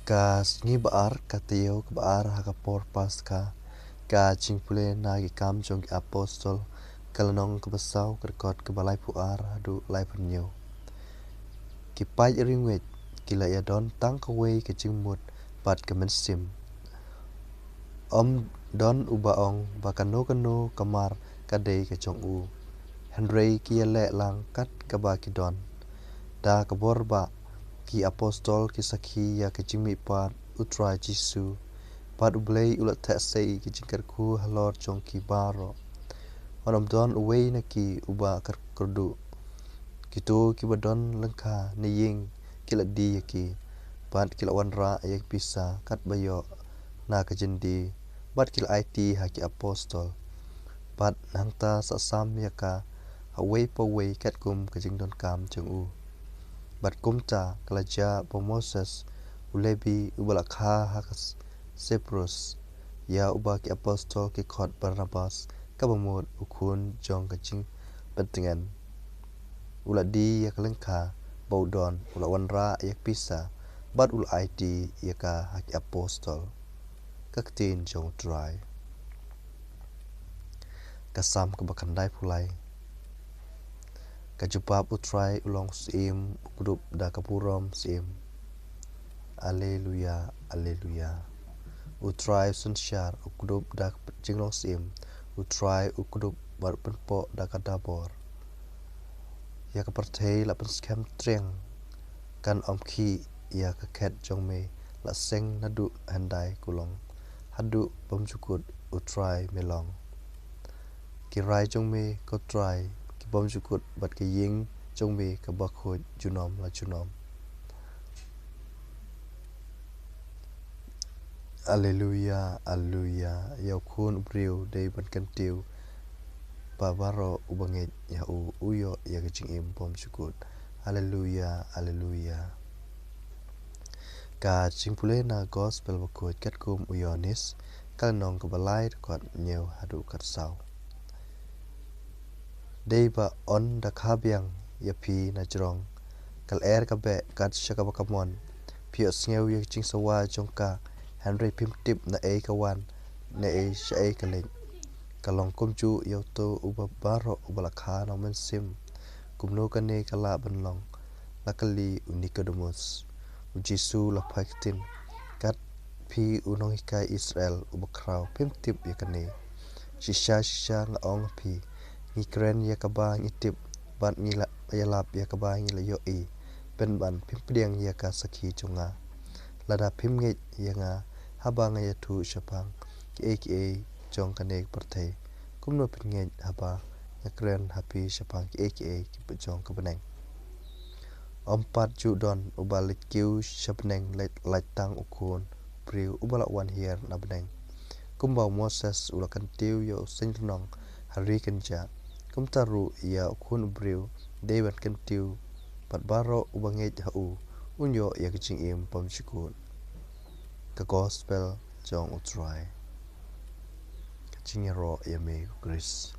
Ka sngi baar kateo ke baar hakapor paska ka jingpule nagi kam jong apostol Lynnong ke basau kerkot ke balai puar hadu lai penyo ki pai ringwet kila ya don tang kawei ke jingmut pat ke mynsiem om don ubaong bakano kano kamar kadei ke jong'u Henry ki le lang kat ke ba ki don da ke borba ki apostol ki sakhi ya ke jingmi pat utra jisu pat Blei ulat tak sei ki jingkarku halor jong ki baroh Onam don uwei na ki uba kerdu Kito ki badon lengka ni ying kila di yaki pat kila wanra yak bisa kat bayo na ka jendi pat kila IT haki apostol pat nangta sasam yaka away pa way kat kum ka jingdon kam jong'u bat kumta kalaja po Moses ulebi ubalakha hakas Cyprus ya uba ki apostol ki khot Barnabas kabamut ukun jong ka jing pentingan ula di yak lengka baudon ula wanra yak pisa bat ula IT yaka haki apostol ka ktien jong rwai kasam kebakandai pulai kajubab utrai ulong sim ukdup da kapurom sim Alleluia Alleluia utrai sunsyar ukdup da jinglong sim utrai ukdup bar penpo da kadabor ya kapertei la penskem treng kan omki ya kaket jongme la seng naduh handai kulong hadu pemjukut utrai melong kyrhai jongme ko trai ki pemjukut bat ke ying jongme ka bakhoj junom la junom Alleluia Alleluia ya kun briu dei ban kantiu baroh ubanget ya uyo ya kecingim pemjukut Alleluia Alleluia ka jingpule na gospel bakoj katkum uyonis Lynnong ke balai kot nyeu hadu katsau deiba on da khabyang yapi na jrong kal ka be kat shakabakamon pio sngew yak jingsawa jongka Henry pimtip na kawan na sha kaleng kalong kumju yoto uba baroh ubalakha na mynsiem kumno kane kala banlong lakali unikodemus ujisu la paktin kat pi unong hikai Israel ubakraw pimtip yakane shisha ngaong pi ngikren yakaba ngitip ban ngila yalap yakaba ngila yoi penban pimpliang yaka sakhi chunga lada pimnget yanga habang yatu shapang ki jong kane perthei kumno pinget haba yakren hapi shapang ki ki bejong kebeneng ompat judon ubalik kiu shapneng laitang ukun priu ubalak wan hier na beneng kumbau Moses ulakan tiu yo Lynnong hari kenja kumtaru ya ukun briu dewan kentiu pat baroh ubanget hau unyo ya kecingim pemjukut ka gospel jong utrai kecingero ya me Khrist